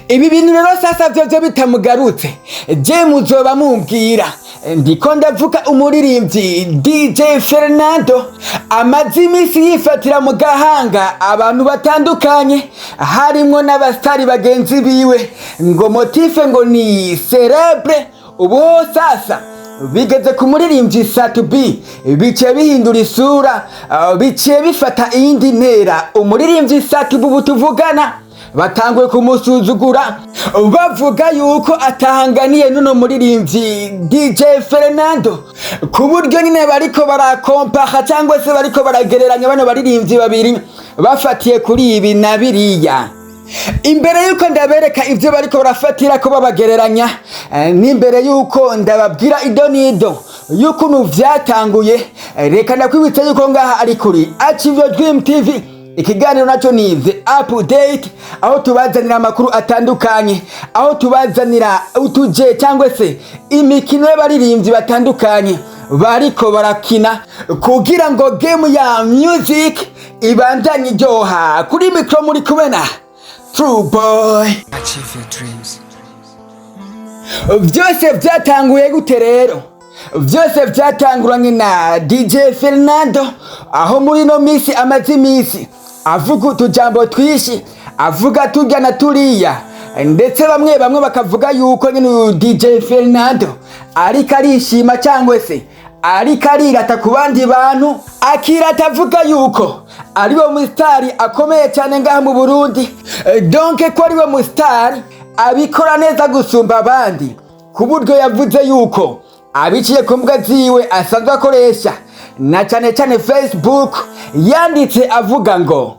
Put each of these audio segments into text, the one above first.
Ibi bintu rero sasa byo bitamugarutse je muzoba mumbwira. Ndiko ndavuga umuririmbyi DJ Fernando amaze imisi yifatira mu gahanga abantu batandukanye harimwo n'abastari bagenzi biwe ngo motife ngo ni celebre. Ubu sasa bigeze ku muririmbyi Satubi biciye bihindura isura, biciye bifata iyindi ntera. Umuririmbyi Satubi ubu tuvugana batanguye kumusuzugura bavuga yuko atahanganiye nuno muririmbyi DJ Fernando, ku buryo nyine bariko barakompaha cyangwa se bariko baragereranya bano baririmbyi babiri bafatiye kuri ibi na biriya. Imbere yuko ndabereka ivyo bariko barafatira ko babagereranya, n'imbere yuko ndababwira idonido yukuntu vyatanguye, reka ndakwibutsa yuko ngaha ari kuri Achivyo Dream TV. Ikiganiro naco ni The Update, aho tubazanira amakuru atandukanye, aho tubazanira utuje cyangwa se imikino y'abaririmbyi batandukanye bariko barakina kugira ngo game ya music ibandanye iryoha. Kuri mikro muri kubena True Boy. Achieve your dreams. Vyose vyatanguye gute rero? Vyose vyatanguranye na DJ Fernando, aho muri no misi amaze imisi avuga utujambo twishi, avuga turya na turiya, ndetse bamwe bakavuga yuko nyine DJ Fernando ariko arishima cyangwa se ariko arirata ku bandi bantu, akirata avuga yuko ariwe mustari akomeye cyane ngaha mu Burundi. Donc ko ariwe mustari abikora neza gusumba abandi, ku buryo yavuze yuko abiciye ku mbuga ziwe asanzwe akoresha na cyane Facebook, yanditse avuga ngo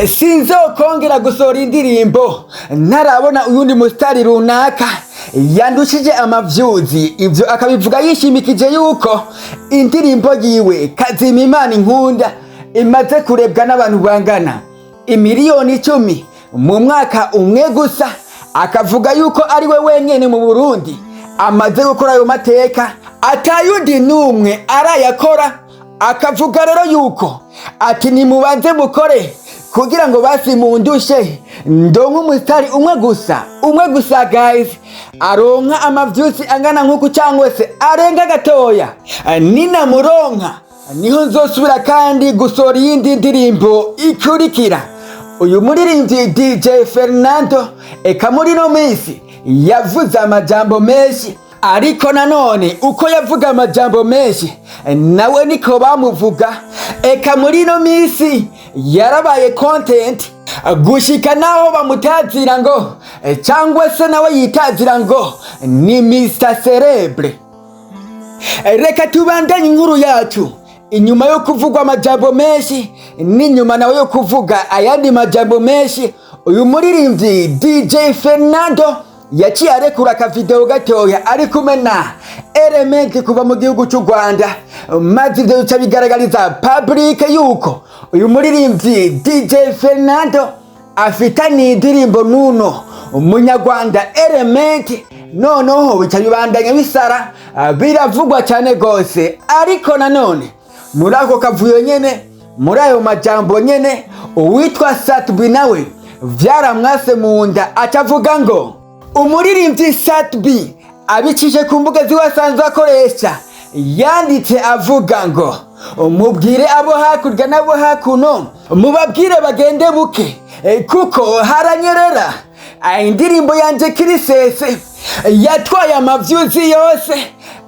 sinzokongera gusohora indirimbo ntarabona uyundi mustari runaka yandushije amavyuzi. Ivyo akabivuga yishimikije yuko indirimbo yiwe Kazima Imana inkunda imaze kurebwa n'abantu bangana imiliyoni 10 mu mwaka umwe gusa. Akavuga yuko ari we wenyene mu Burundi amaze gukora ayo mateka, atayundi numwe arayakora. Akavuga rero yuko ati nimubanze mukore kugira ngo basi mundushe ndonka umustari umwe gusa guys, aronka amavyusi angana nkuko cyangwa se arenga gatoya. Nina muronka niho nzosubira kandi gusohora iyindi ndirimbo ikurikira. Uyu muririmbyi DJ Fernando eka muri no misi yavuze amajambo menshi, ariko nanone uko yavuga amajambo menshi nawe niko bamuvuga. Eka muri no misi yarabaye content gushika naho bamutazira ngo cyangwa se nawe yitazira ngo ni Mr Celebre. Reka tubandanye inkuru yacu. Inyuma yo kuvugwa amajambo menshi n'inyuma nawe yo kuvuga ayandi majambo menshi, uyu muririmbyi DJ Fernando yaciye arekura aka video gatoya ari kumena element kuva mu gihugu cy'u Rwanda, maze ivyo bica bigaragariza public yuko uyu muririmbyi DJ Fernando afitanye indirimbo nuno umunyarwanda element. Noneho bica bibandanya bisara biravugwa cyane gose, ariko nanone muri ako kavuyo nyene, muri ayo majambo nyene, uwitwa Satubi nawe vyaramwase mu nda acavuga ngo umuririmbyi Satubi abicije ku mbuga ziwasanzwe akoresha, yanditse avuga ngo mubwire abo hakurya nabo hakuno mubabwire bagende buke kuko haranyerera. Indirimbo yanje kirisese yatwaye amavyuzi yose,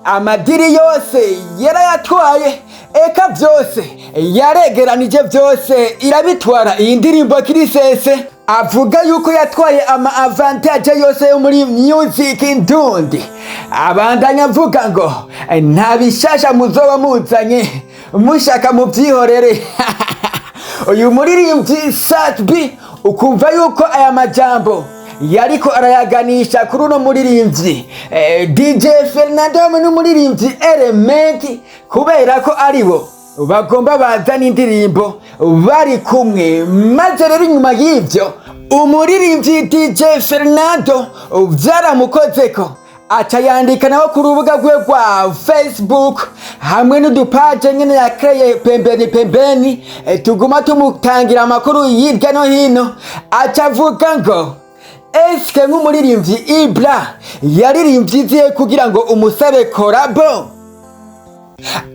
amadiri yose yarayatwaye, eka byose yaregeranije, byose irabitwara. Iyi ndirimbo kirisese avuga yuko yatwaye ama avantage yose yo muri music ndundi. Abandanya avuga ngo nta bishasha muzoba muzanye mushaka mubyihorere. Uyu muririmbyi Satubi ukumva yuko aya majambo yariko arayaganisha kuri uno muririmbyi DJ Fernando hamwe n'umuririmbyi Element, kubera ko aribo bagomba bazana indirimbo bari kumwe. Maze rero inyuma y'ivyo umuririmbyi DJ Fernando vyaramukozeko aca yandika naho ku rubuga rwe rwa Facebook hamwe n'udupaje nyene yakreye pembeni tuguma tumutangira amakuru yirya no hino. Aca avuga ngo eske nk'umuririmbyi Ibra yaririmbye izihe kugira ngo umusabe korabo?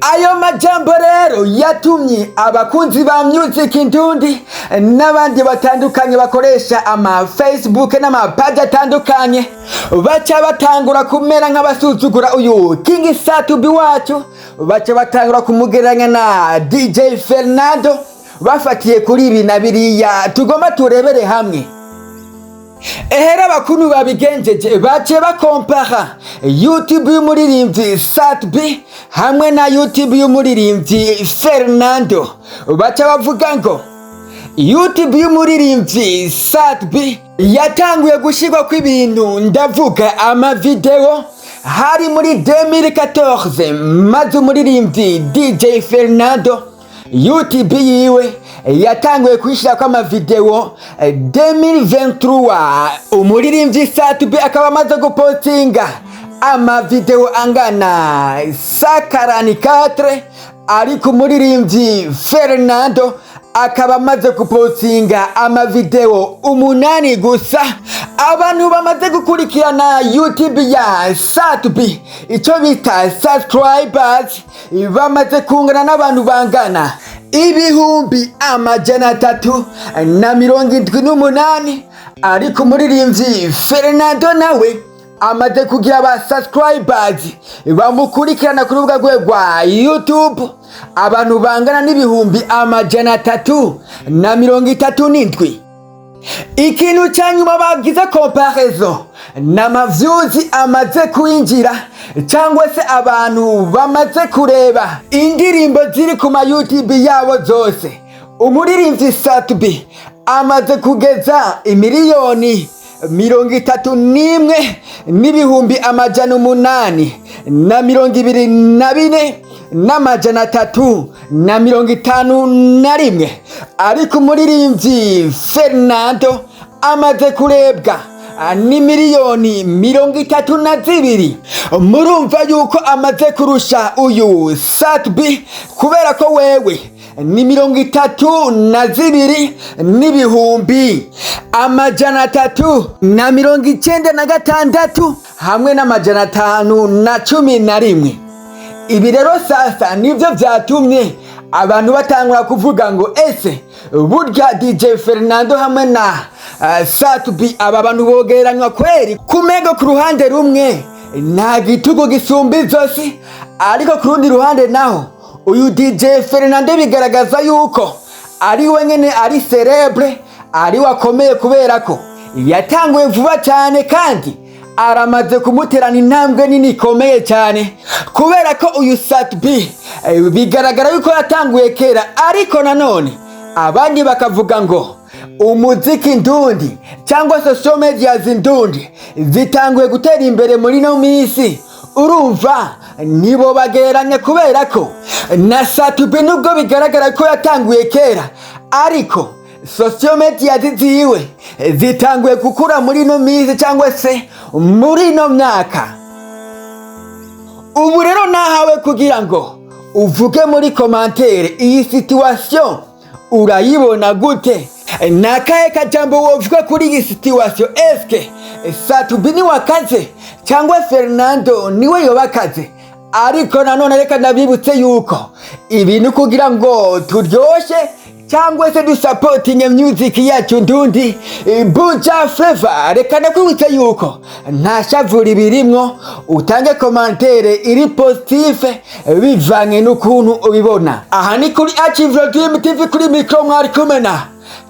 Ayo majambo rero yatumye abakunzi ba music ndundi n'abandi batandukanye bakoresha ama Facebook n'amapaji atandukanye baca batangura kumera nk'abasuzugura uyu King Satubi wacu, baca batangura kumugereranya na DJ Fernando bafatiye kuri ibi na biriya tugomba turebere hamwe. Ehera bakunu babigenjeje bace bakompara YouTube y'umuririmbyi Satubi hamwe na YouTube y'umuririmbyi Fernando. Baca bavuga ngo YouTube y'umuririmbyi Satubi yatanguye gushirwa kw'ibintu ndavuga amavideo hari muri 2014, maze umuririmbyi DJ Fernando YouTube yiwe yatanguye kwishira kwa amavideo 2023. Umuririmbyi Satubi akaba amaze gupostinga amavideo angana 144, ariko umuririmbyi Fernando akaba amaze gupostinga amavideo 8 gusa. Abantu bamaze gukurikirana YouTube ya Satubi ico bita subscribers bamaze kungana n'abantu bangana 378, ariko umuririmbyi Fernando nawe amaze kugira aba subscribers bamukurikirana ku rubuga rwe rwa YouTube abantu bangana n'ibihumbi 337. Ikintu cyanyuma bagize comparison n'amavyuzi amaze kwinjira cyangwa se abantu bamaze kureba indirimbo ziri ku ma YouTube yabo zose. Umuririmbyi Satubi amaze kugeza imiliyoni 31,824,351, ariko umuririmbyi Fernando amaze kurebwa ni miliyoni 32. Murumva yuko amaze kurusha uyu Satubi kubera ko wewe ni 32,396 hamwe n'511. Ibi rero sasa nivyo vyatumye abantu batangura kuvuga ngo ese burya DJ Fernando hamwe na Satubi aba bantu bogeranywa kweri? Kumego ku ruhande rumwe nta gitugo gisumba izosi, ariko ku rundi ruhande naho uyu DJ Fernando bigaragaza yuko ari wenyene ari celebre, ari wakomeye kubera ko yatanguye vuba cyane kandi aramaze kumuterana intambwe nini ikomeye cyane, kubera ko uyu Satubi bigaragara yuko yatanguye kera, ariko nanone abandi bakavuga ngo umuziki ndundi cyangwa social media zindundi zitanguye gutera imbere muri no misi. Urumva nibo bageranya kubera ko na Satubi nubwo bigaragara ko yatanguye kera, ariko social media ziziwe zitanguye gukura muri no misi cyangwa se muri no myaka. Ubu rero nahawe kugira ngo uvuge muri commentaire iyi situation urayibona gute? Nakahe kajambo wovuga kuri iyi situation? Eske Satubi ni wakaze cyangwa Fernando niwe yobakaze? Ariko nanone reka ndabibutse yuko ibintu kugira ngo turyoshe cyangwa se dusapotinge music yacu ndundi buja flavor, reka ndakwibutse yuko nta shavuri birimwo. Utange commentaire iri positive bivanye n'ukuntu ubibona. Aha ni kuri Archive TV kuri micro mwari kumena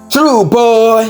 True Boy.